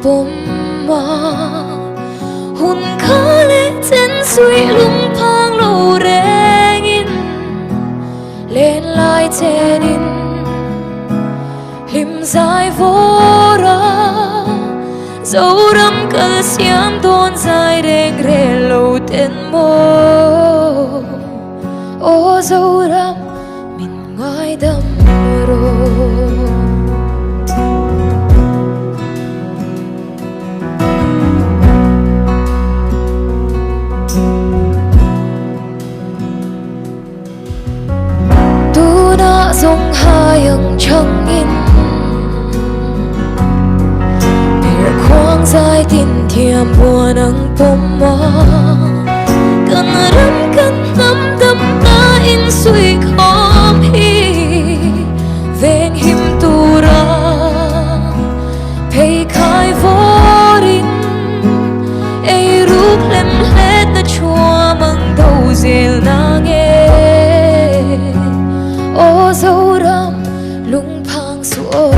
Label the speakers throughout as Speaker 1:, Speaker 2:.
Speaker 1: bom mà hun khó lệ trên suy lung phang lâu rèn in lên lại trên in lim dài vô ra dấu đắm cơn xiêm tôn dài đen rê lâu tên mô ô dấu đắm mình ngoài đắm rồi tu đã dùng hai yang chẳng in khoang dài tin thiềm buồn nắng bông hoa cần rắm cần nắm đâm ta in suy khó hi ven him tu ra pay khai vô đình ai rút lên hết ta chua mang đầu dễ na nghe ô dấu đắm lung phang suốt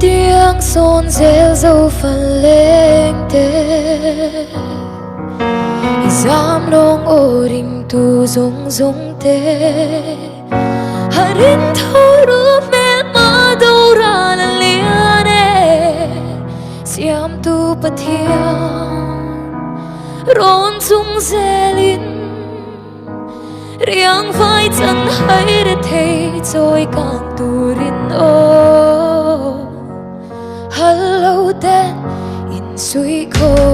Speaker 1: tiếng xôn rêu dâu phần lên tê dám đông ô đình tu dung dung tê harin thâu rú mẹ mà đâu ra là liên e xiêm tu bát thiang rôn dung dê linh riêng vai chân hay để thấy rồi càng tu rin ô hello then in suy khô